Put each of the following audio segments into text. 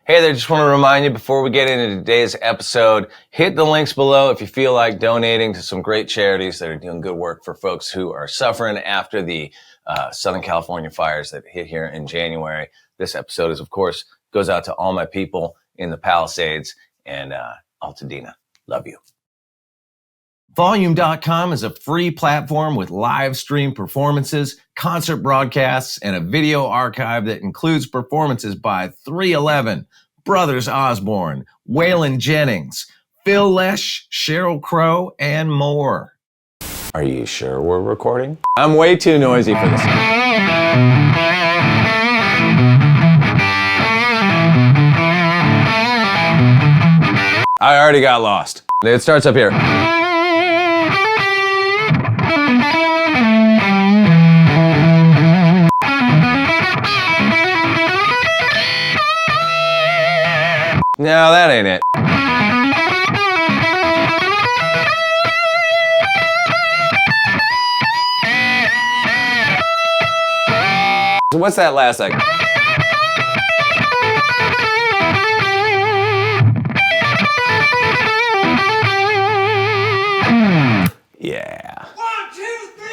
Hey there, just want to remind you before we get into today's episode, hit the links below if you feel like donating to some great charities that are doing good work for folks who are suffering after the Southern California fires that hit here in January. This episode is, of course, goes out to all my people in the Palisades and Altadena. Love you. Volume.com is a free platform with live stream performances, concert broadcasts, and a video archive that includes performances by 311, Brothers Osborne, Waylon Jennings, Phil Lesh, Sheryl Crow, and more. Are you sure we're recording? I'm way too noisy for this. I already got lost. It starts up here. No, that ain't it. So what's that last like? Yeah. 1, 2, 3.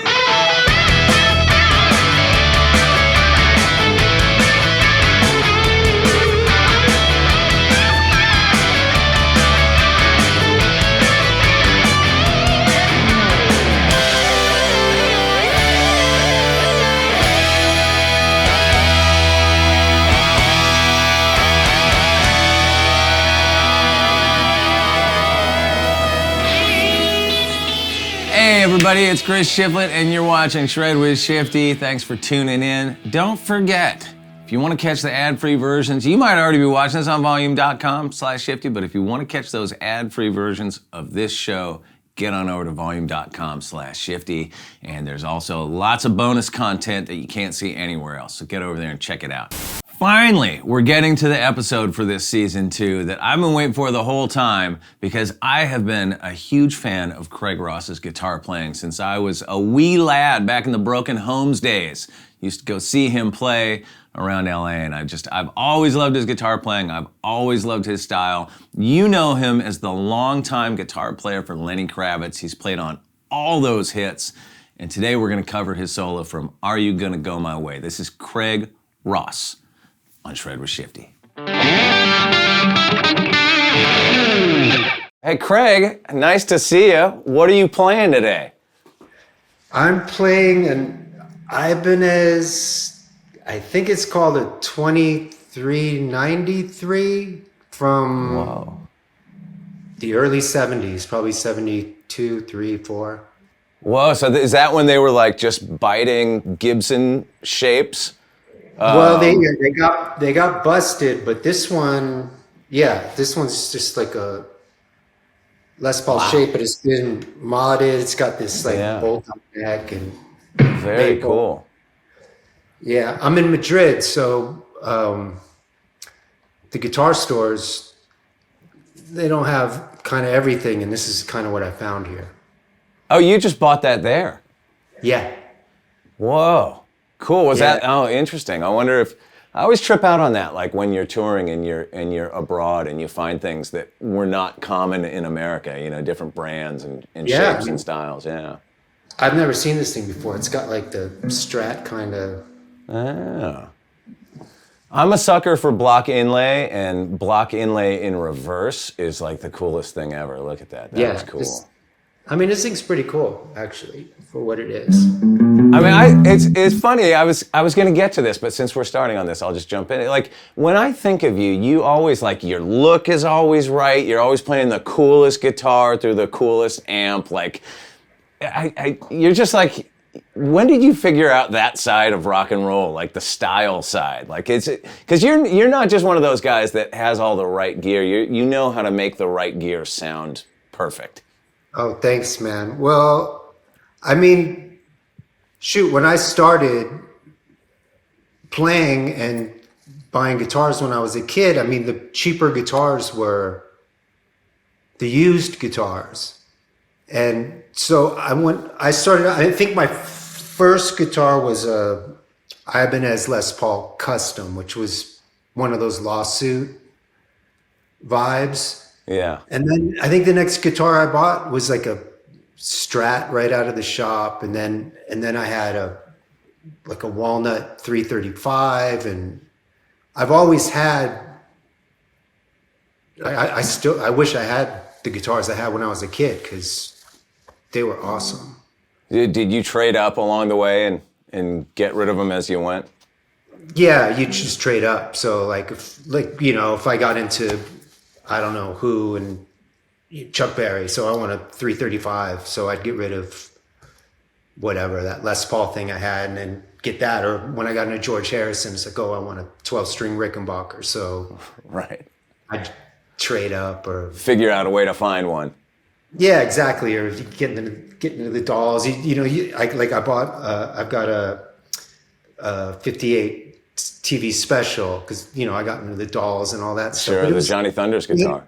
Hey everybody, it's Chris Shiflett and you're watching Shred with Shifty. Thanks for tuning in. Don't forget, if you want to catch the ad-free versions, you might already be watching this on volume.com/Shifty, but if you want to catch those ad-free versions of this show, get on over to volume.com/Shifty. And there's also lots of bonus content that you can't see anywhere else. So get over there and check it out. Finally, we're getting to the episode for this season 2 that I've been waiting for the whole time because I have been a huge fan of Craig Ross's guitar playing since I was a wee lad back in the Broken Homes days. Used to go see him play around LA and I've always loved his guitar playing. I've always loved his style. You know him as the longtime guitar player for Lenny Kravitz. He's played on all those hits. And today we're gonna cover his solo from Are You Gonna Go My Way? This is Craig Ross on Shred with Shifty. Hey Craig, nice to see you. What are you playing today? I'm playing an Ibanez, I think it's called a 2393 from the early 70s, probably 72, 3, 4. Whoa, so is that when they were like just biting Gibson shapes? Well, they got busted, but this one's just like a Les Paul shape, but it's been modded. It's got this like bolt on neck and very cool. Yeah, I'm in Madrid, so the guitar stores, they don't have kind of everything, and this is kind of what I found here. Oh, you just bought that there? Yeah. Whoa. Cool. Was that? Oh, interesting. I wonder if I always trip out on that, like when you're touring and you're abroad and you find things that were not common in America. You know, different brands and shapes and styles. Yeah. I've never seen this thing before. It's got like the Strat kind of. Ah. I'm a sucker for block inlay, and block inlay in reverse is like the coolest thing ever. Look at that. That was cool. This thing's pretty cool, actually, for what it is. I mean, it's funny. I was going to get to this, but since we're starting on this, I'll just jump in. Like, when I think of you, you always, like, your look is always right. You're always playing the coolest guitar through the coolest amp. Like, you're just like, when did you figure out that side of rock and roll, like the style side? Like, because you're not just one of those guys that has all the right gear. You know how to make the right gear sound perfect. Oh, thanks, man. Well, I mean, shoot, when I started playing and buying guitars when I was a kid, I mean, the cheaper guitars were the used guitars. And so I think my first guitar was a Ibanez Les Paul Custom, which was one of those lawsuit vibes. Yeah. And then I think the next guitar I bought was like a Strat right out of the shop, and then I had a Walnut 335, and I've always had. I wish I had the guitars I had when I was a kid because they were awesome. Did you trade up along the way and get rid of them as you went? Yeah, you just trade up. So like if I got into I don't know who and Chuck Berry, so I want a 335, so I'd get rid of whatever that Les Paul thing I had and then get that. Or when I got into George Harrison, it's like, oh, I want a 12-string Rickenbacker, so right, I'd trade up or figure out a way to find one. Yeah, exactly. Or if you get into the dolls, I bought I've got a 58 TV special because I got into the dolls and all that stuff. Sure, the Johnny Thunders guitar.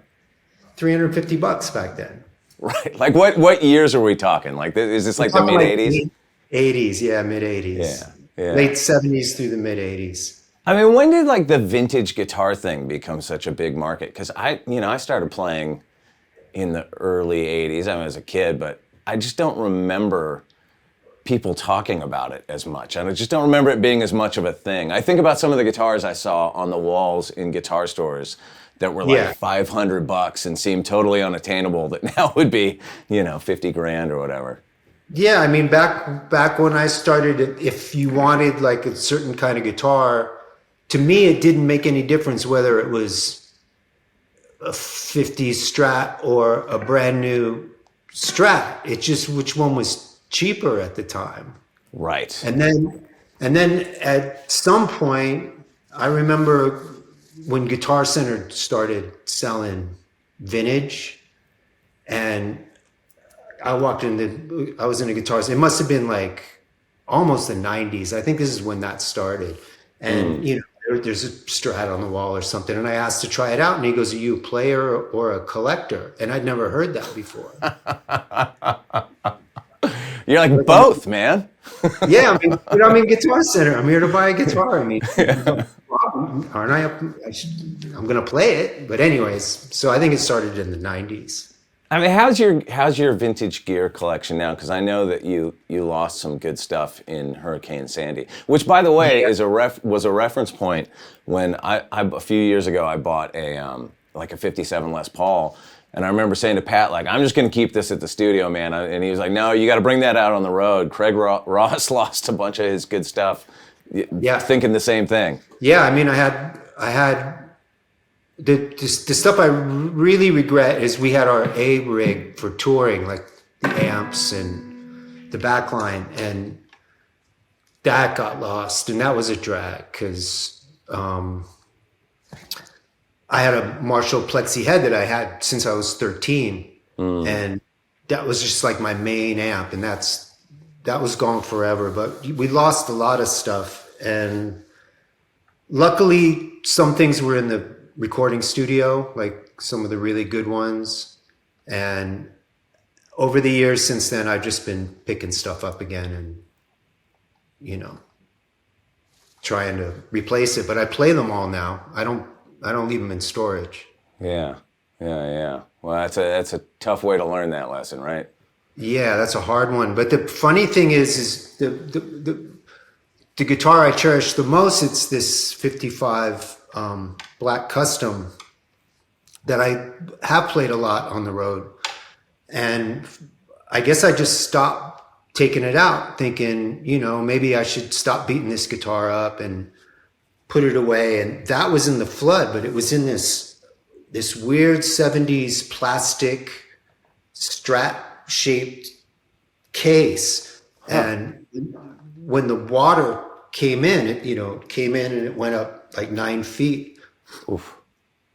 $350 back then. Right. Like what years are we talking? Like is this like the mid 80s? 80s, yeah, mid 80s. Yeah. Late 70s through the mid 80s. I mean, when did like the vintage guitar thing become such a big market? Because I started playing in the early 80s. I mean, as a kid, but I just don't remember people talking about it as much. And I just don't remember it being as much of a thing. I think about some of the guitars I saw on the walls in guitar stores that were like $500 and seemed totally unattainable that now would be, 50 grand or whatever. Yeah, I mean, back when I started, if you wanted like a certain kind of guitar, to me, it didn't make any difference whether it was a 50s Strat or a brand new Strat. It's just which one was cheaper at the time. Right. And then at some point, I remember when Guitar Center started selling vintage, and I was in a guitar center. It must have been like almost the 90s. I think this is when that started. And, there's a Strat on the wall or something. And I asked to try it out. And he goes, are you a player or a collector? And I'd never heard that before. You're like both, man. Yeah, I'm in Guitar Center. I'm here to buy a guitar. I mean, aren't I? I'm going to play it. But anyways, so I think it started in the 90s. I mean, how's your vintage gear collection now? Because I know that you lost some good stuff in Hurricane Sandy, which, by the way, was a reference point when I a few years ago I bought a 57 Les Paul. And I remember saying to Pat, like, I'm just going to keep this at the studio, man. And he was like, no, you got to bring that out on the road. Craig Ross lost a bunch of his good stuff. Yeah. Thinking the same thing. Yeah, I mean, I had the stuff I really regret is we had our A rig for touring, like the amps and the backline, and that got lost. And that was a drag because I had a Marshall Plexi head that I had since I was 13. And that was just like my main amp, and that was gone forever. But we lost a lot of stuff, and luckily some things were in the recording studio, like some of the really good ones. And over the years since then, I've just been picking stuff up again and, trying to replace it. But I play them all now. I don't leave them in storage. Yeah. Well, that's a tough way to learn that lesson, right? Yeah, that's a hard one. But the funny thing is the guitar I cherish the most, it's this 55 Black Custom that I have played a lot on the road. And I guess I just stopped taking it out, thinking, maybe I should stop beating this guitar up and put it away. And that was in the flood, but it was in this weird 70s plastic Strat shaped case. And when the water came in, it came in and it went up like 9 feet. Oof.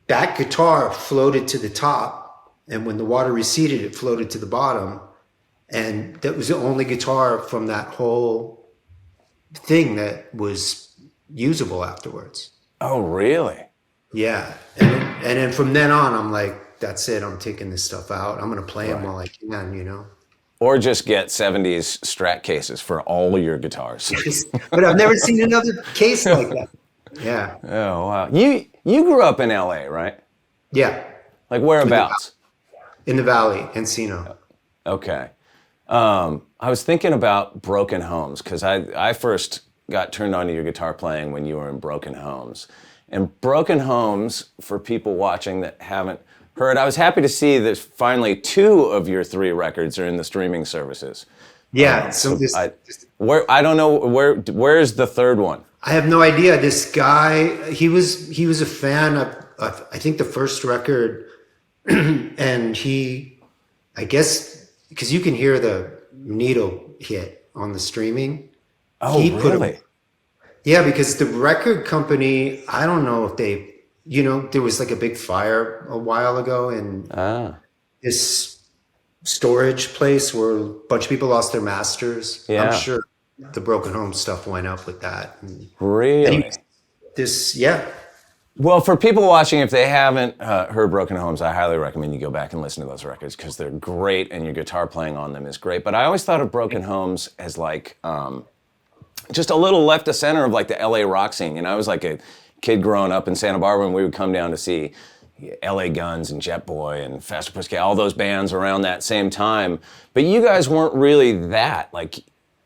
That guitar floated to the top, and when the water receded, it floated to the bottom. And that was the only guitar from that whole thing that was usable afterwards. Oh, really? Yeah. And then from then on, I'm like, that's it. I'm taking this stuff out. I'm going to play them while I can, Or just get 70s Strat cases for all your guitars. But I've never seen another case like that. Yeah. Oh, wow. You grew up in LA, right? Yeah. Like whereabouts? In the Valley, Encino. Okay. I was thinking about Broken Homes because I first got turned on to your guitar playing when you were in Broken Homes. And Broken Homes, for people watching that haven't heard, I was happy to see that finally 2 of your 3 records are in the streaming services. Yeah, I don't know where's the third one? I have no idea. This guy, he was a fan of I think the first record, and I guess because you can hear the needle hit on the streaming. Oh, really? Yeah, because the record company, I don't know if they, there was like a big fire a while ago, and this storage place where a bunch of people lost their masters. Yeah. I'm sure the Broken Home stuff went up with that. Really? Yeah. Well, for people watching, if they haven't heard Broken Homes, I highly recommend you go back and listen to those records because they're great and your guitar playing on them is great. But I always thought of Broken Homes as like just a little left of center of like the LA rock scene. I was like a kid growing up in Santa Barbara and we would come down to see LA Guns and Jet Boy and Faster Pussycat, all those bands around that same time. But you guys weren't really that. Like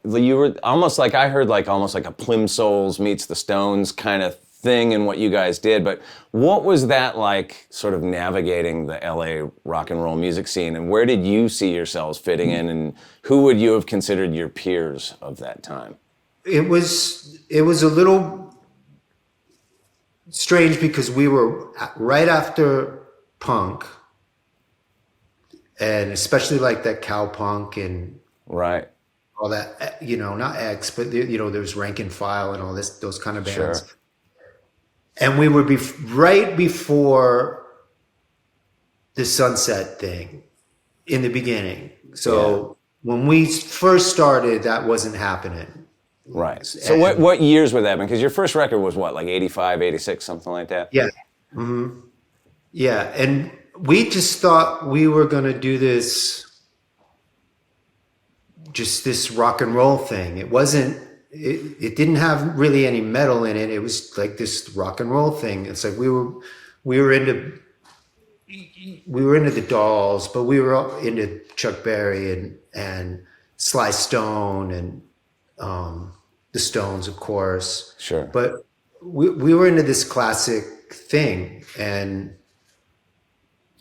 you were almost like, I heard like almost like a Plimsouls meets the Stones kind of thing in what you guys did. But what was that like sort of navigating the LA rock and roll music scene, and where did you see yourselves fitting in, and who would you have considered your peers of that time? It was a little strange because we were right after punk, and especially like that cowpunk and right, all that, not X, but there was Rank and File and all those kind of bands. Sure. And we were right before the Sunset thing in the beginning. So when we first started, that wasn't happening. Right. So what years were that? Because your first record was what, like 85, 86, something like that? Yeah. Mm-hmm. Yeah. And we just thought we were going to do this rock and roll thing. It wasn't, it didn't have really any metal in it. It was like this rock and roll thing. It's like we were into the Dolls, but we were all into Chuck Berry and Sly Stone and the Stones, of course. Sure. But we were into this classic thing, and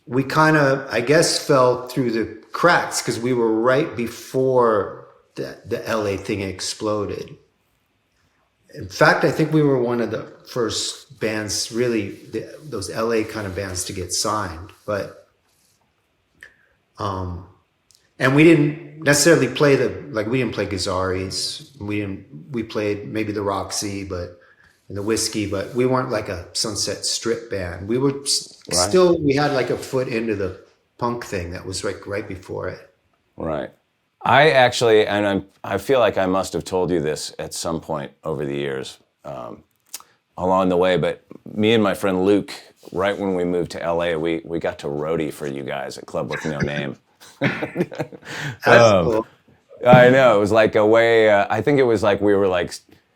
we kind of, I guess, fell through the cracks because we were right before the LA thing exploded. In fact, I think we were one of the first bands, really, those LA kind of bands to get signed. But, and we didn't necessarily play we didn't play Gazzarri's. We played maybe the Roxy, and the Whiskey, but we weren't like a Sunset Strip band. We were still, we had like a foot into the punk thing that was like right before it. Right. I actually, and I feel like I must have told you this at some point over the years along the way, but me and my friend Luke, right when we moved to LA, we got to roadie for you guys at Club with No Name. That's cool. I know, it was like a way, I think it was like we were like,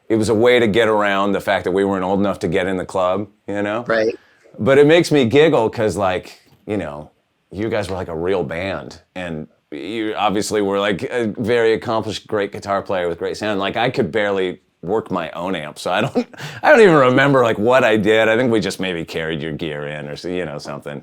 it was a way to get around the fact that we weren't old enough to get in the club, Right. But it makes me giggle because like, you guys were like a real band, and you obviously were like a very accomplished, great guitar player with great sound. Like I could barely work my own amp, so I don't even remember like what I did. I think we just maybe carried your gear in or something.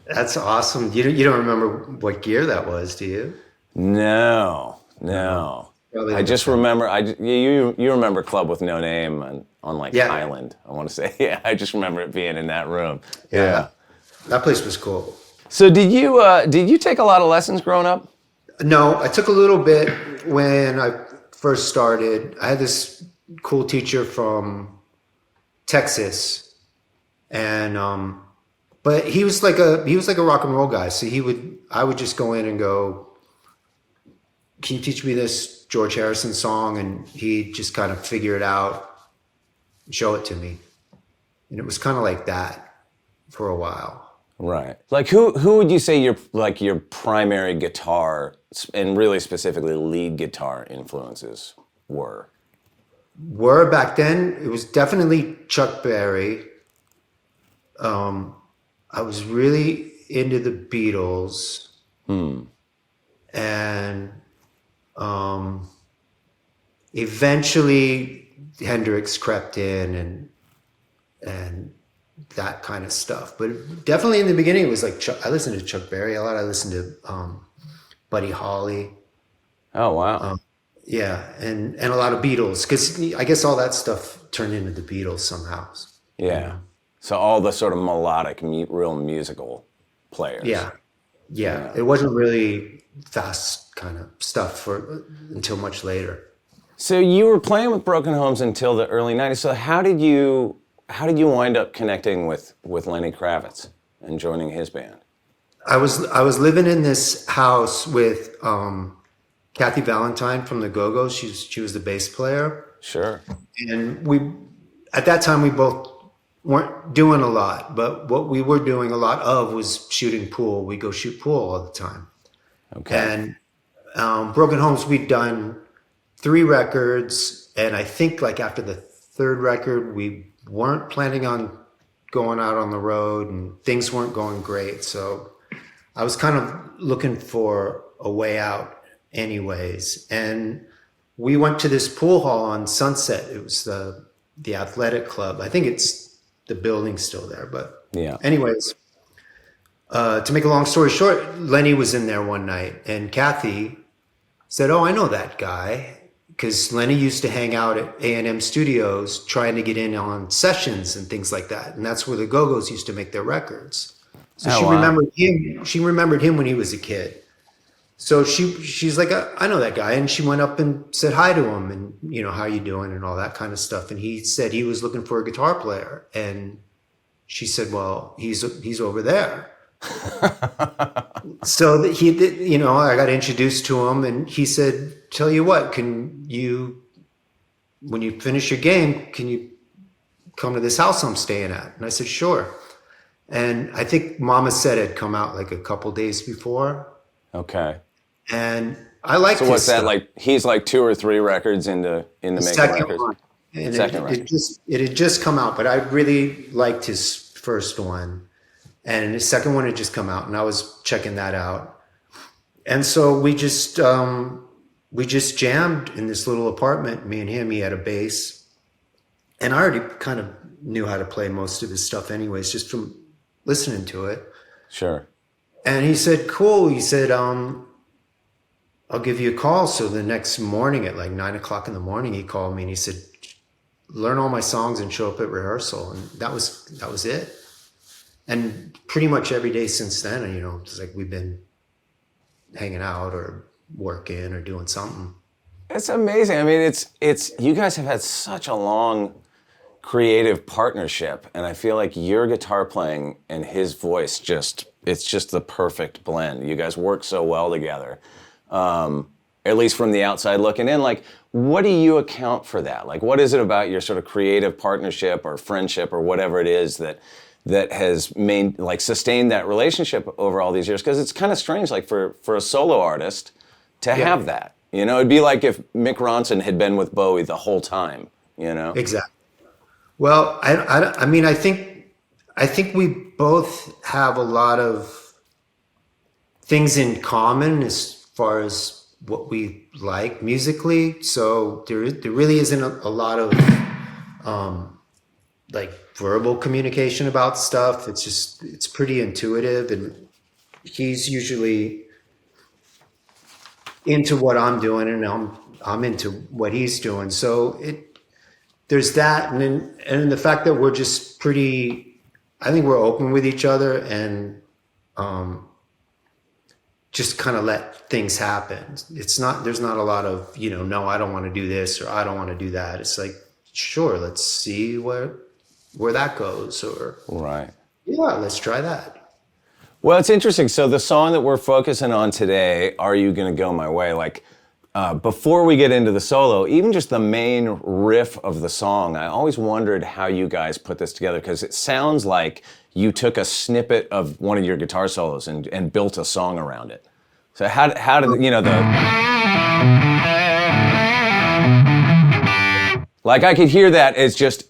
That's awesome. You don't remember what gear that was, do you? No. Probably I just remember. You remember Club with No Name on like Highland. I want to say, yeah. I just remember it being in that room. Yeah. That place was cool. So did you take a lot of lessons growing up? No, I took a little bit when I first started. I had this cool teacher from Texas, and but he was like a rock and roll guy. So I would just go in and go, "Can you teach me this George Harrison song?" And he'd just kind of figure it out, and show it to me, and it was kind of like that for a while. Right. Like who would you say your primary guitar and really specifically lead guitar influences were? Back then, it was definitely Chuck Berry. I was really into the Beatles. And eventually Hendrix crept in and that kind of stuff. But definitely in the beginning, it was like I listened to Chuck Berry a lot. I listened to Buddy Holly. Oh, wow. Yeah, and a lot of Beatles, because I guess all that stuff turned into the Beatles somehow. Yeah. So all the sort of melodic, real musical players. Yeah. It wasn't really fast kind of stuff until much later. So you were playing with Broken Homes until the early 90s. So how did you wind up connecting with Lenny Kravitz and joining his band? I was living in this house with Kathy Valentine from the Go-Go's. She was the bass player. Sure. And at that time we both weren't doing a lot, but what we were doing a lot of was shooting pool. We go shoot pool all the time. Okay. And Broken Homes, we'd done 3 records, and I think like after the 3rd record, we weren't planning on going out on the road, and things weren't going great. So I was kind of looking for a way out anyways. And we went to this pool hall on Sunset. It was the athletic club. I think the building's still there, but yeah. Anyways, to make a long story short, Lenny was in there one night, and Kathy said, "Oh, I know that guy," because Lenny used to hang out at A&M Studios trying to get in on sessions and things like that, and that's where the Go-Go's used to make their records. So she remembered him. She remembered him when he was a kid. So she's like, "I know that guy," and she went up and said hi to him, and how you doing and all that kind of stuff. And he said he was looking for a guitar player, and she said, "Well, he's over there." So he did, I got introduced to him, and he said, "Tell you what, when you finish your game, can you come to this house I'm staying at?" And I said, "Sure." And I think Mama Said had come out like a couple days before. Okay. And I liked So what's his that stuff. Like? He's like 2 or 3 records into making records. One. And Second record. It had just come out, but I really liked his first one. And his second one had just come out, and I was checking that out. And so we just jammed in this little apartment, me and him. He had a bass, and I already kind of knew how to play most of his stuff anyways, just from listening to it. Sure. And he said, "Cool." He said, "I'll give you a call." So the next morning at like 9:00 in the morning, he called me and he said, "Learn all my songs and show up at rehearsal." And that was it. And pretty much every day since then, it's like we've been hanging out or working or doing something. It's amazing. I mean, it's you guys have had such a long creative partnership, and I feel like your guitar playing and his voice it's just the perfect blend. You guys work so well together. At least from the outside looking in, like, what do you account for that? Like, what is it about your sort of creative partnership or friendship or whatever it is that has sustained that relationship over all these years? Because it's kind of strange, like for a solo artist to have that. It'd be like if Mick Ronson had been with Bowie the whole time. Exactly. Well, I mean, I think we both have a lot of things in common as far as what we like musically. So there really isn't a lot of like verbal communication about stuff. It's pretty intuitive, and he's usually into what I'm doing, and I'm into what he's doing. So there's that, and the fact that we're just I think we're open with each other, and just kind of let things happen. There's not a lot of, no, I don't want to do this or I don't want to do that. It's like, sure, let's see where that goes, or Right. Yeah, let's try that. Well, it's interesting. So the song that we're focusing on today, Are You Gonna Go My Way? Like, before we get into the solo, even just the main riff of the song, I always wondered how you guys put this together, because it sounds like you took a snippet of one of your guitar solos and built a song around it. So how did like, I could hear that as just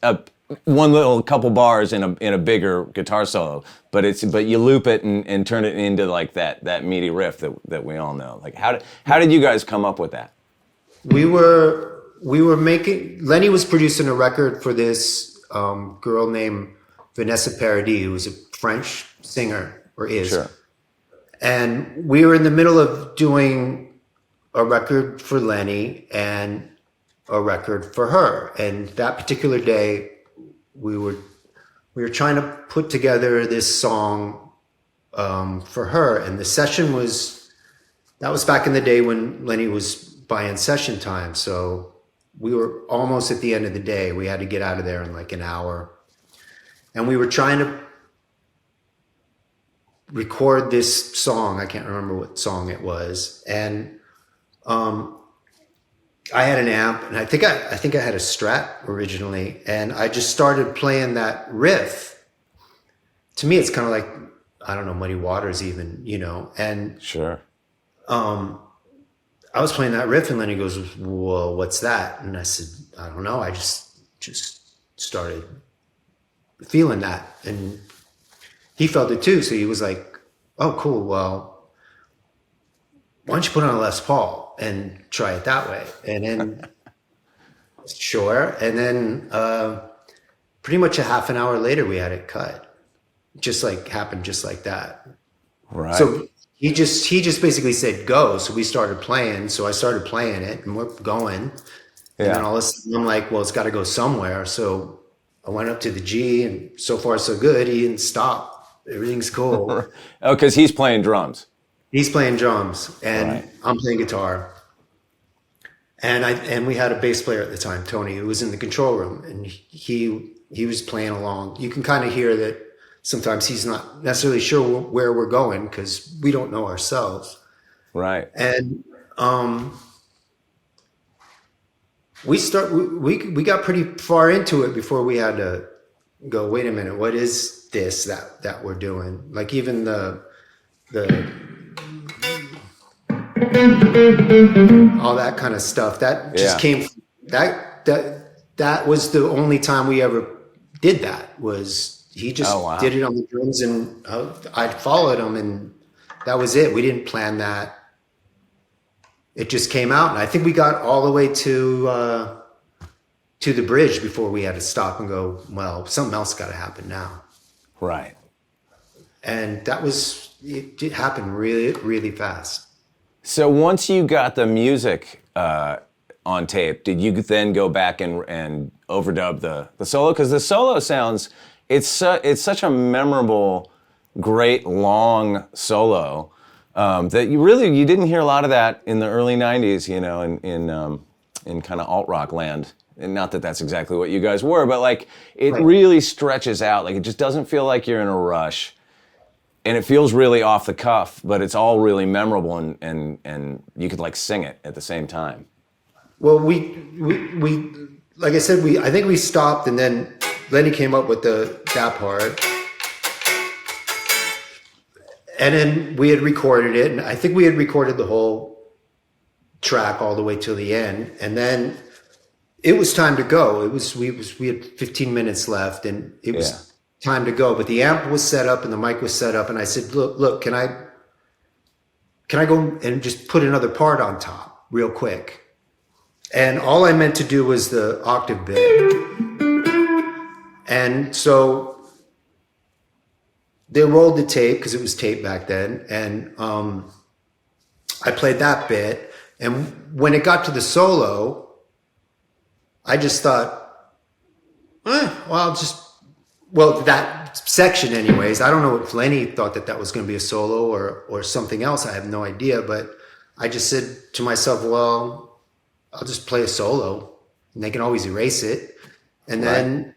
one little couple bars in a bigger guitar solo, but you loop it and turn it into like that meaty riff that we all know. Like how did you guys come up with that? We were making, Lenny was producing a record for this girl named Vanessa Paradis, who was a French singer, or is. Sure. And we were in the middle of doing a record for Lenny and a record for her. And that particular day, we were trying to put together this song for her. And the session that was back in the day when Lenny was buying session time. So we were almost at the end of the day. We had to get out of there in like an hour. And we were trying to record this song. I can't remember what song it was. And I had an amp, and I think I had a Strat originally, and I just started playing that riff. To me, it's kind of like, I don't know, Muddy Waters even, and sure. I was playing that riff, and Lenny goes, "Whoa, what's that?" And I said, "I don't know. I just started feeling that." And he felt it too. So he was like, "Oh, cool. Well, why don't you put on a Les Paul and try it that way?" And then, sure. And then pretty much a half an hour later, we had it cut. Happened just like that. Right. So he just basically said, "Go." So we started playing. So I started playing it, and we're going. And then all of a sudden I'm like, well, it's got to go somewhere. So I went up to the G, and so far so good. He didn't stop. Everything's cool. Oh, because he's playing drums. He's playing drums, and Right. I'm playing guitar. And we had a bass player at the time, Tony, who was in the control room, and he was playing along. You can kind of hear that sometimes he's not necessarily sure where we're going because we don't know ourselves. Right. And we got pretty far into it before we had to go, wait a minute, what is this that we're doing? Like even the all that kind of stuff that just came from, that was the only time we ever did that. Was he just did it on the drums, and I followed him, and that was it. We didn't plan that. It just came out, and I think we got all the way to the bridge before we had to stop and go, well, something else got to happen now. Right. And it happened really, really fast. So once you got the music on tape, did you then go back and overdub the solo? Because the solo sounds, it's such a memorable, great, long solo that you didn't hear a lot of that in the early 90s, in kind of alt-rock land. And not that that's exactly what you guys were, but like it really stretches out. Like it just doesn't feel like you're in a rush. And it feels really off the cuff, but it's all really memorable, and you could like sing it at the same time. Well, we like I said, I think we stopped, and then Lenny came up with that part. And then we had recorded it, and I think we had recorded the whole track all the way till the end. And then it was time to go. We had 15 minutes left, and it was time to go. But the amp was set up and the mic was set up, and I said, "Look, can I go and just put another part on top real quick?" And all I meant to do was the octave bit. And so they rolled the tape, because it was tape back then, and I played that bit. And when it got to the solo, I just thought, that section anyways. I don't know if Lenny thought that was going to be a solo or something else. I have no idea. But I just said to myself, well, I'll just play a solo, and they can always erase it. And then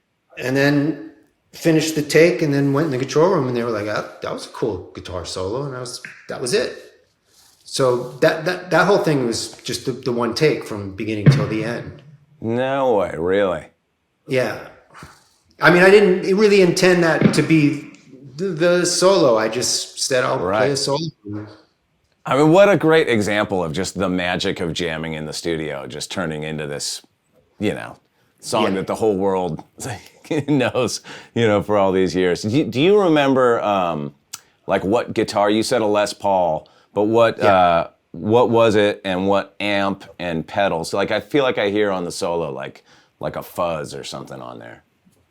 finished the take, and then went in the control room, and they were like, that was a cool guitar solo. And that was it. So that whole thing was just the one take from beginning till the end. No way, really? Yeah. I mean, I didn't really intend that to be the solo. I just said I'll play a solo. I mean, what a great example of just the magic of jamming in the studio, just turning into this, song that the whole world knows, for all these years. Do you remember, like what guitar? You said a Les Paul, but what was it, and what amp and pedals? Like I feel like I hear on the solo like a fuzz or something on there.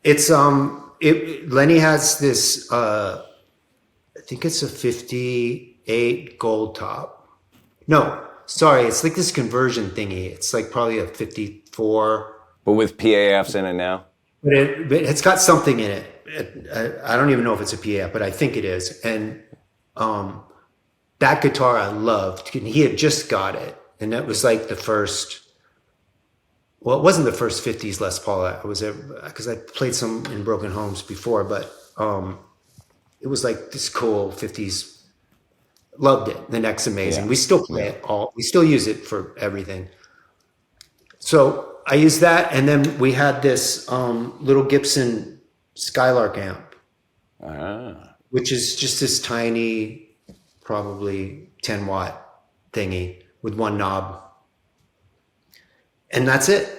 It's Lenny has this. I think it's a 58 gold top. No, sorry, it's like this conversion thingy. It's like probably a 54. But with PAFs in it now? But it's got something in it. I don't even know if it's a PAF, but I think it is. And that guitar I loved. He had just got it. And that was like the first, well, it wasn't the first 50s Les Paul I was there, because I played some in Broken Homes before, but it was like this cool 50s. Loved it. The neck's amazing. We still play it we still use it for everything. So I used that, and then we had this little Gibson Skylark amp, which is just this tiny, probably 10 watt thingy with one knob. And that's it.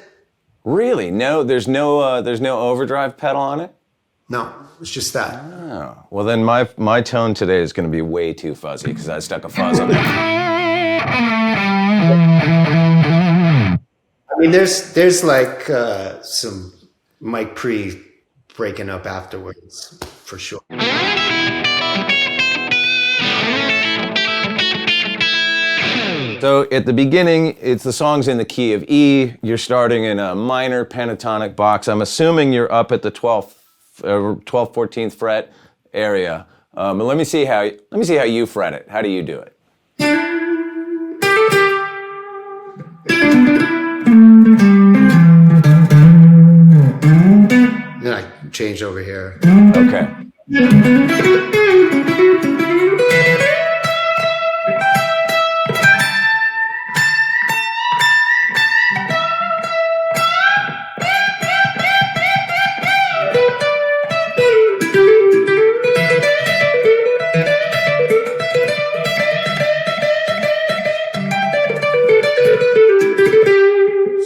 Really? No, there's no overdrive pedal on it? No, it's just that. Oh. Well, then my tone today is going to be way too fuzzy because I stuck a fuzz on it. I mean, there's like some Mike Pre breaking up afterwards, for sure. So at the beginning, the song's in the key of E. You're starting in a minor pentatonic box. I'm assuming you're up at the 12th, 14th fret area. But let me see how you fret it. How do you do it? Then I change over here. Okay.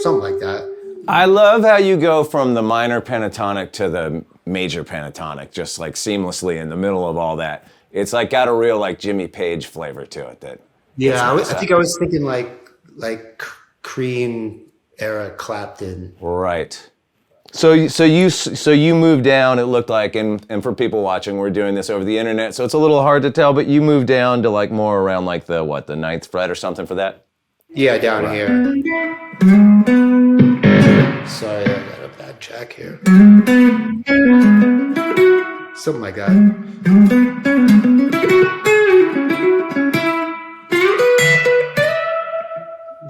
Something like that. I love how you go from the minor pentatonic to the major pentatonic, just like seamlessly in the middle of all that. It's like got a real like Jimmy Page flavor to it. I think I was thinking like Cream era Clapton. Right. So you moved down. It looked like, and for people watching, we're doing this over the internet, so it's a little hard to tell. But you moved down to like more around like the 9th fret or something for that. Yeah, down here. Sorry, I got a bad jack here. Something like that.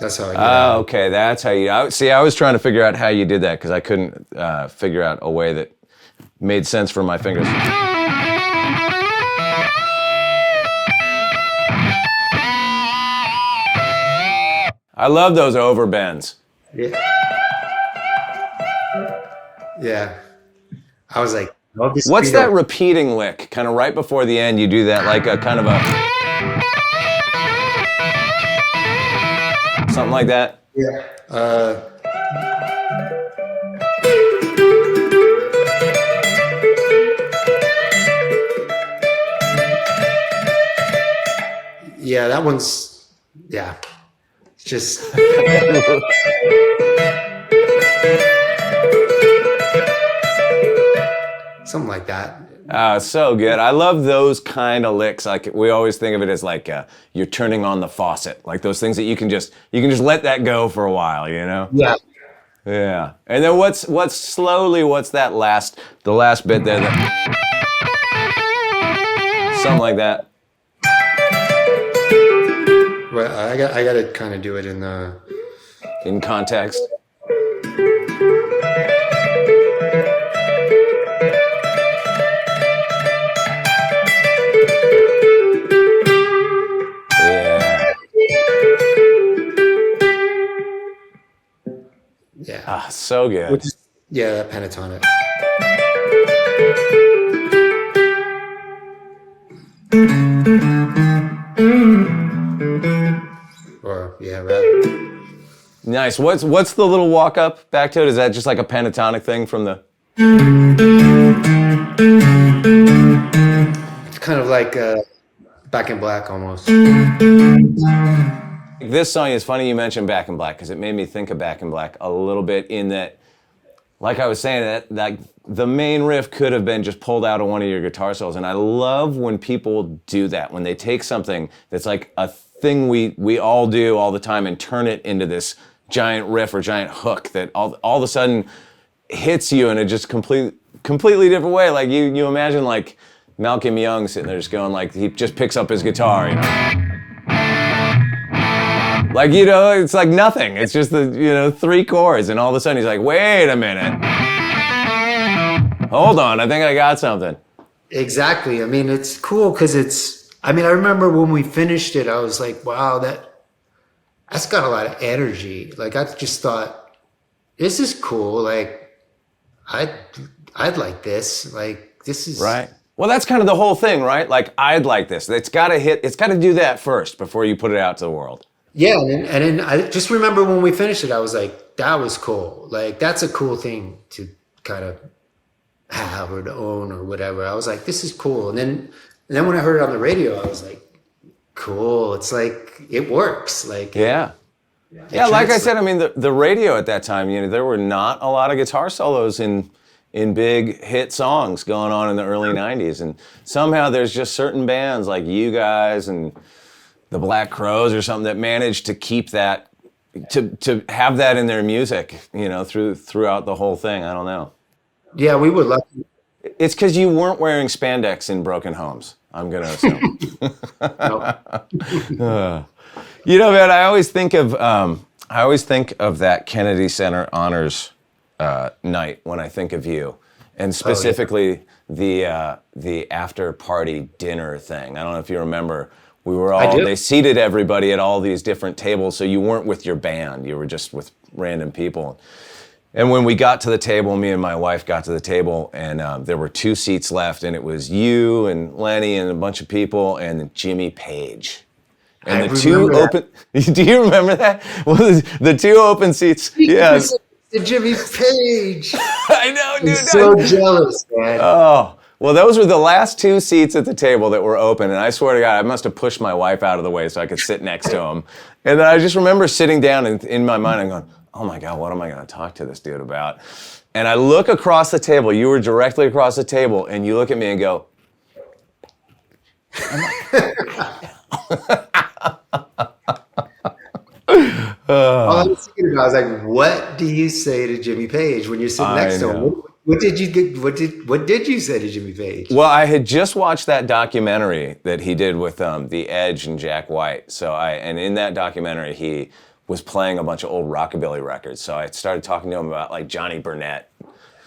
That's how I get it. Okay, that's how you. I was trying to figure out how you did that because I couldn't figure out a way that made sense for my fingers. I love those overbends. Yeah. I was like, what's that repeating lick? Kind of right before the end, you do that like a kind of a something like that. Yeah. Yeah, that one's It's just something like that. So good. I love those kind of licks. Like we always think of it as like you're turning on the faucet, like those things that you can just let that go for a while, Yeah. Yeah. And then what's that the last bit there? Something like that. Well, I got to kind of do it in context. Yeah. So good. That pentatonic. Nice. What's the little walk up back to it? Is that just like a pentatonic thing from the? It's kind of like Back in Black almost. This song is funny you mentioned Back in Black because it made me think of Back in Black a little bit in that, like I was saying, that like the main riff could have been just pulled out of one of your guitar solos, and I love when people do that, when they take something that's like a thing we all do all the time and turn it into this giant riff or giant hook that all of a sudden hits you in a just completely different way. Like you imagine like Malcolm Young sitting there just going like, he just picks up his guitar, you know. Like, you know, it's like nothing. It's just the, you know, 3 chords, and all of a sudden he's like, wait a minute. Hold on, I think I got something. Exactly. I mean, it's cool because I remember when we finished it, I was like, wow, that's got a lot of energy. Like, I just thought, this is cool. Like, I'd like this. Like, this is... Right. Well, that's kind of the whole thing, right? Like, I'd like this. It's got to do that first before you put it out to the world. Yeah, and then I just remember when we finished it, I was like, that was cool. Like, that's a cool thing to kind of have or to own or whatever. I was like, this is cool. And then when I heard it on the radio, I was like, cool. It's like, it works. Like, yeah. Yeah, like I said, I mean, the radio at that time, you know, there were not a lot of guitar solos in big hit songs going on in the early 90s. And somehow there's just certain bands like you guys and the Black Crowes or something that managed to keep that, to have that in their music, you know, throughout the whole thing. I don't know. Yeah, we were lucky. It's because you weren't wearing spandex in Broken Homes, I'm going to assume. You know, man, I always think of that Kennedy Center Honors night when I think of you, and specifically the after party dinner thing. I don't know if you remember. We were they seated everybody at all these different tables, so you weren't with your band, you were just with random people. And when we got to the table, me and my wife got to the table, and there were 2 seats left, and it was you and Lenny and a bunch of people and Jimmy Page. And the 2 open, do you remember that? Well, the 2 open seats, yes. The Jimmy Page. I know, dude. I'm so jealous, man. Oh. Well, those were the last 2 seats at the table that were open, and I swear to God, I must have pushed my wife out of the way so I could sit next to him. And then I just remember sitting down, and in my mind, I'm going, oh my God, what am I going to talk to this dude about? And I look across the table, you were directly across the table, and you look at me and go, all I was thinking about, I was like, what do you say to Jimmy Page when you're sitting next to him? What did you say to Jimmy Page? Well, I had just watched that documentary that he did with The Edge and Jack White. And in that documentary, he was playing a bunch of old rockabilly records. So I started talking to him about like Johnny Burnett,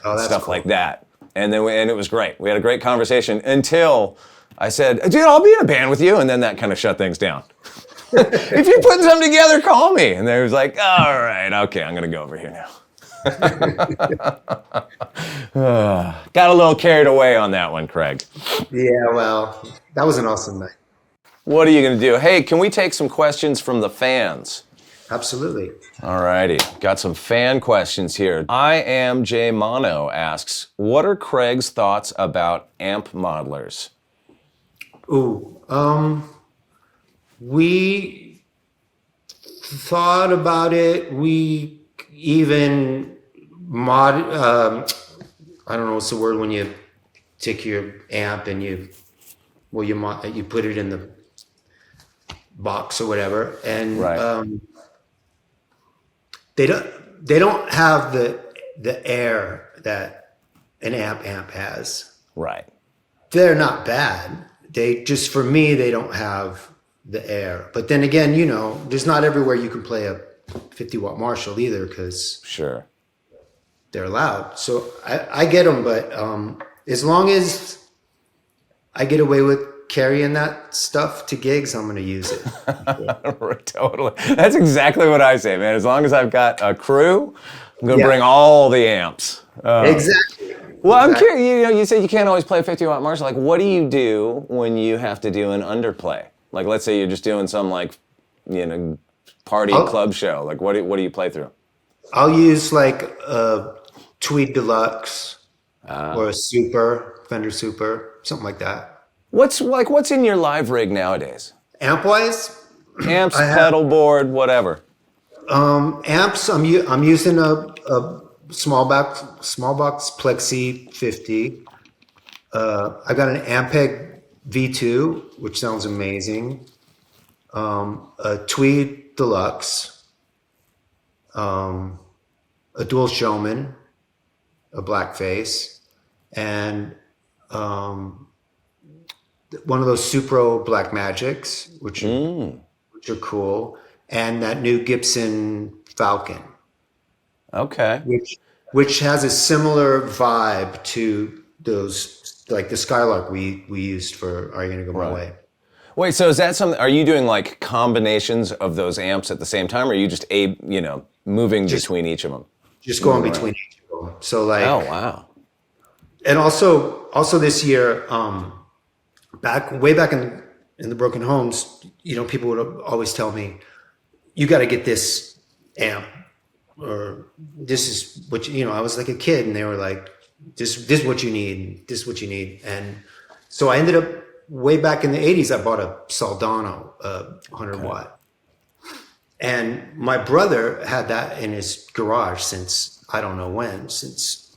stuff like that. And it was great. We had a great conversation until I said, dude, I'll be in a band with you. And then that kind of shut things down. If you're putting something together, call me. And they was like, all right, okay, I'm going to go over here now. Got a little carried away on that one, Craig. Yeah, well, that was an awesome night. What are you going to do? Hey, can we take some questions from the fans? Absolutely. All righty. Got some fan questions here. I Am J Mono asks, what are Craig's thoughts about amp modelers? We thought about it. We even I don't know what's the word when you take your amp and you put it in the box or whatever, and right. They don't have the air that an amp has. Right. They're not bad. They just, for me, they don't have the air. But then again, you know, there's not everywhere you can play a 50-watt Marshall either, because sure, they're loud. So I get them, but as long as I get away with carrying that stuff to gigs, I'm going to use it. Totally. That's exactly what I say, man. As long as I've got a crew, I'm going to bring all the amps. Exactly. Well, I'm curious, you know, you said you can't always play a 50-watt Marshall. Like, what do you do when you have to do an underplay? Like, let's say you're just doing some, like, you know, party club show. Like, what do you play through? I'll use, like, a Tweed Deluxe or a Super, Fender Super, something like that. What's in your live rig nowadays? Amp wise, Amps, I have pedal board, whatever. amps. I'm using a small box Plexi 50. I got an Ampeg V2, which sounds amazing. A Tweed Deluxe, a Dual Showman, a Blackface, and one of those Supro Black Magics, which are cool, and that new Gibson Falcon, Okay. which has a similar vibe to those, like the Skylark we used for Are You Gonna Go My Right. Way? Wait, so is that something, are you doing like combinations of those amps at the same time, or are you just moving Just between each of them? just going Moving between around. each of them. So like, Oh, wow. and also this year, way back in the Broken Homes, people would always tell me, you got to get this amp, or this is what I was like a kid, and they were like, this is what you need, this is what you need. And so I ended up, way back in the 80s, I bought a Soldano, 100 watt. And my brother had that in his garage since I don't know when, since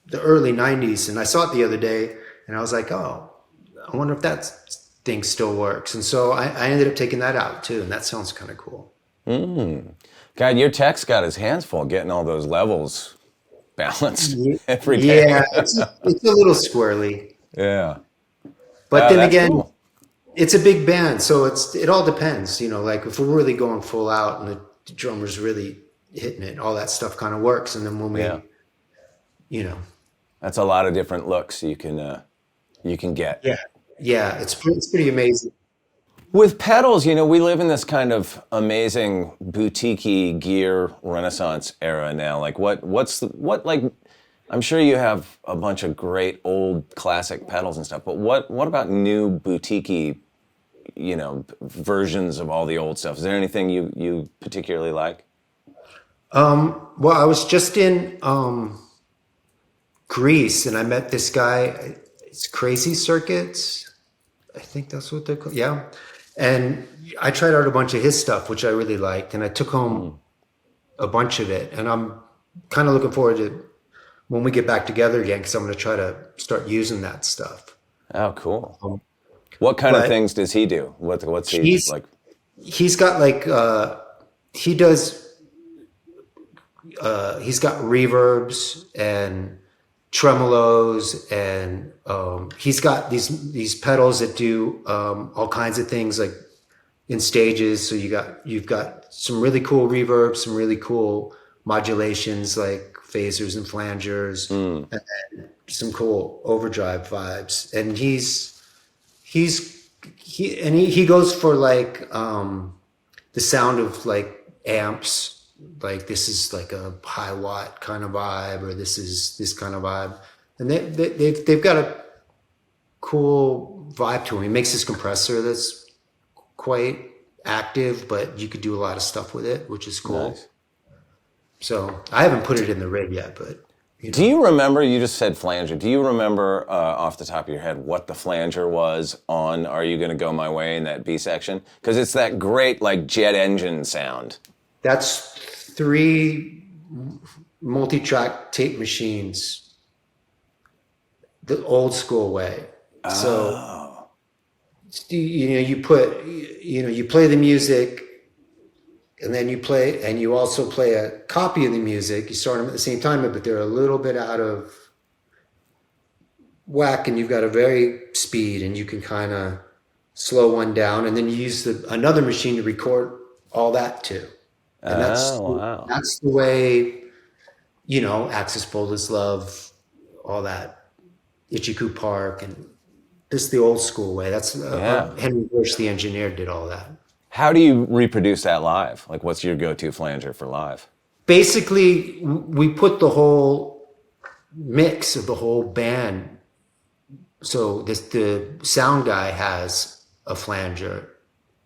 the early 90s. And I saw it the other day, and I was like, oh, I wonder if that thing still works. And so I ended up taking that out too, and that sounds kind of cool. God, your tech's got his hands full getting all those levels balanced every day. Yeah, it's a little squirrely. Yeah. But then That's again, cool. it's a big band, so it all depends. Like if we're really going full out and the drummer's really hitting it, all that stuff kind of works. And then when we, That's a lot of different looks you can get. yeah, it's pretty amazing. With pedals, we live in this kind of amazing boutique-y gear renaissance era now. Like I'm sure you have a bunch of great old classic pedals and stuff, but what about new boutique-y, versions of all the old stuff? Is there anything you particularly like? Well, I was just in Greece, and I met this guy. It's Crazy Circuits, I think that's what they're called. Yeah, and I tried out a bunch of his stuff, which I really liked, and I took home a bunch of it, and I'm kind of looking forward to when we get back together again, because I'm going to try to start using that stuff. Oh, cool. What kind of things does he do? What's he like? He's got like he does. He's got reverbs and tremolos, and he's got these pedals that do all kinds of things like in stages. So you've got some really cool reverbs, some really cool modulations like phasers and flangers, and then some cool overdrive vibes. And he goes for like the sound of like amps, like this is like a high watt kind of vibe, or this is this kind of vibe. And they've got a cool vibe to him. He makes this compressor that's quite active, but you could do a lot of stuff with it, which is cool. Nice. So I haven't put it in the rig yet, but Do you remember, you just said flanger, do you remember off the top of your head what the flanger was on Are You Gonna Go My Way in that B section? Because it's that great like jet engine sound. that's 3 multi-track tape machines, the old school way. So you play the music, and then you also play a copy of the music. You start them at the same time, but they're a little bit out of whack, and you've got a very speed, and you can kind of slow one down, and then you use another machine to record all that too. And Wow. that's the way, Axis Boldest Love, all that, Ichiku Park, and this is the old school way. That's Henry Bush, the engineer, did all that. How do you reproduce that live? Like, what's your go-to flanger for live? Basically, we put the whole mix of the whole band. So the sound guy has a flanger.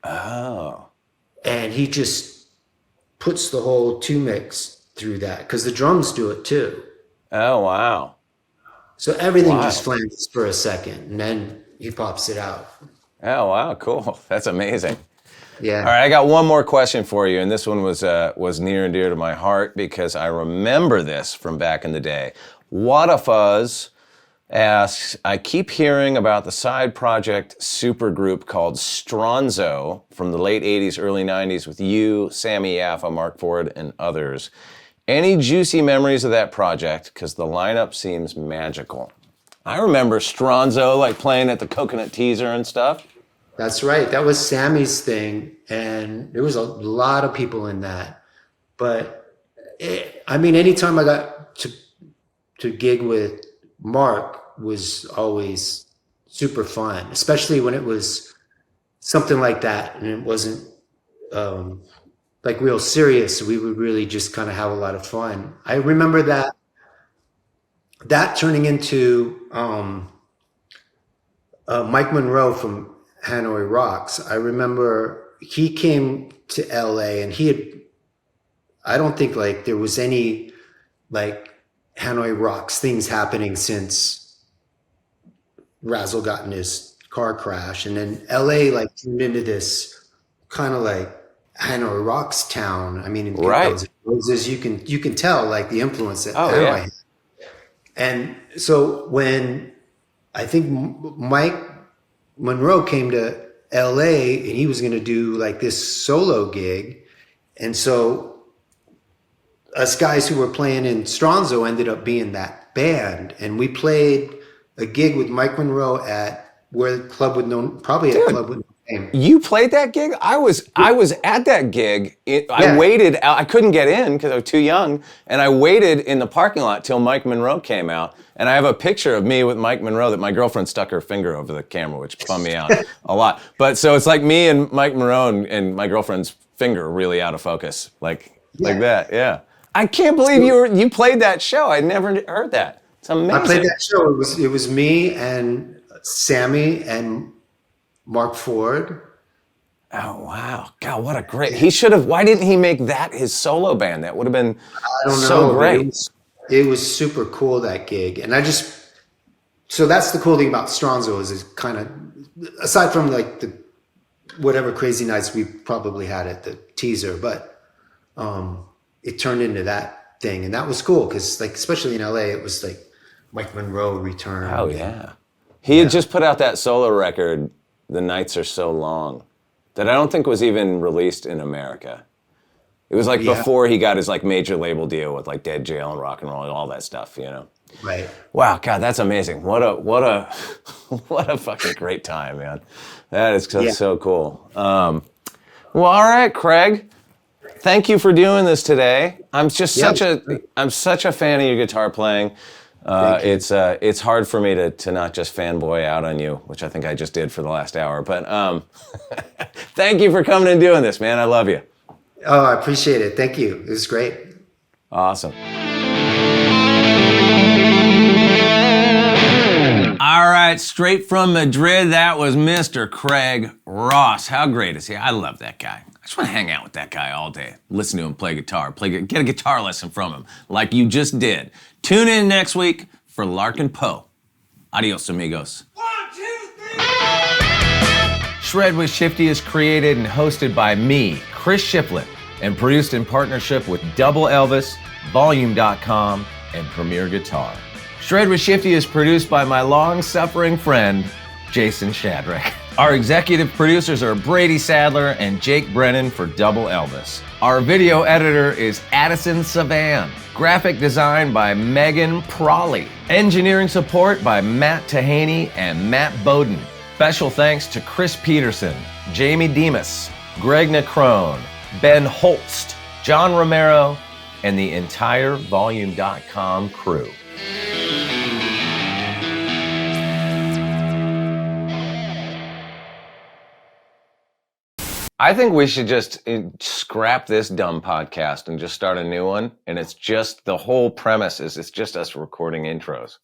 Oh. And he just puts the whole 2 mix through that, because the drums do it too. Oh, wow. So everything Wow. just flanges for a second, and then he pops it out. Oh, wow, cool. That's amazing. Yeah. All right, I got one more question for you, and this one was near and dear to my heart because I remember this from back in the day. What a Fuzz asks, I keep hearing about the side project supergroup called Stronzo from the late 80s, early 90s with you, Sammy Yaffa, Mark Ford, and others. Any juicy memories of that project? Because the lineup seems magical. I remember Stronzo like playing at the Coconut Teaser and stuff. That's right. That was Sammy's thing, and there was a lot of people in that. But I mean, anytime I got to gig with Mark was always super fun, especially when it was something like that, and it wasn't like real serious. We would really just kind of have a lot of fun. I remember that turning into Mike Monroe from Hanoi Rocks. I remember he came to LA and I don't think like there was any like Hanoi Rocks things happening since Razzle got in his car crash. And then LA like turned into this kind of like Hanoi Rocks town. I mean, in Guns N' Roses, you can tell like the influence that Hanoi had. And so when I think Mike Monroe came to LA and he was going to do like this solo gig. And so us guys who were playing in Stronzo ended up being that band. And we played a gig with Mike Monroe at where the club would know, probably a club with no name. You played that gig? I was at that gig. I waited. I couldn't get in because I was too young, and I waited in the parking lot till Mike Monroe came out. And I have a picture of me with Mike Monroe that my girlfriend stuck her finger over the camera, which bummed me out a lot. But so it's like me and Mike Monroe and my girlfriend's finger really out of focus, like that. Yeah. I can't believe you played that show. I never heard that. It's amazing. I played that show. It was me and Sammy and Mark Ford. Oh, wow. God, what a great... He should have... Why didn't he make that his solo band? That would have been so great. It was super cool, that gig. And so that's the cool thing about Stronzo is it kind of, aside from like the whatever crazy nights we probably had at the teaser, but it turned into that thing. And that was cool because like, especially in LA, it was like Mike Monroe returned. Oh, yeah. He had just put out that solo record, The Nights Are So Long, that I don't think was even released in America. It was like before he got his like major label deal with like Dead Jail and Rock and Roll and all that stuff, you know? Right. Wow, God, that's amazing. What a fucking great time, man. That is just so cool. Well, all right, Craig. Thank you for doing this today. I'm such a fan of your guitar playing. It's hard for me to not just fanboy out on you, which I think I just did for the last hour. But thank you for coming and doing this, man. I love you. Oh, I appreciate it. Thank you. It was great. Awesome. All right, straight from Madrid, that was Mr. Craig Ross. How great is he? I love that guy. I just want to hang out with that guy all day. Listen to him play guitar. Get a guitar lesson from him, like you just did. Tune in next week for Larkin Poe. Adios, amigos. 1, 2, 3. Shred with Shifty is created and hosted by me, Chris Shiflett, and produced in partnership with Double Elvis, Volume.com, and Premier Guitar. Shred with Shifty is produced by my long-suffering friend, Jason Shadrick. Our executive producers are Brady Sadler and Jake Brennan for Double Elvis. Our video editor is Addison Savan. Graphic design by Megan Prawley. Engineering support by Matt Tahaney and Matt Bowden. Special thanks to Chris Peterson, Jamie Demas, Greg Necrone, Ben Holst, John Romero, and the entire Volume.com crew. I think we should just scrap this dumb podcast and just start a new one. And it's just, the whole premise is it's just us recording intros.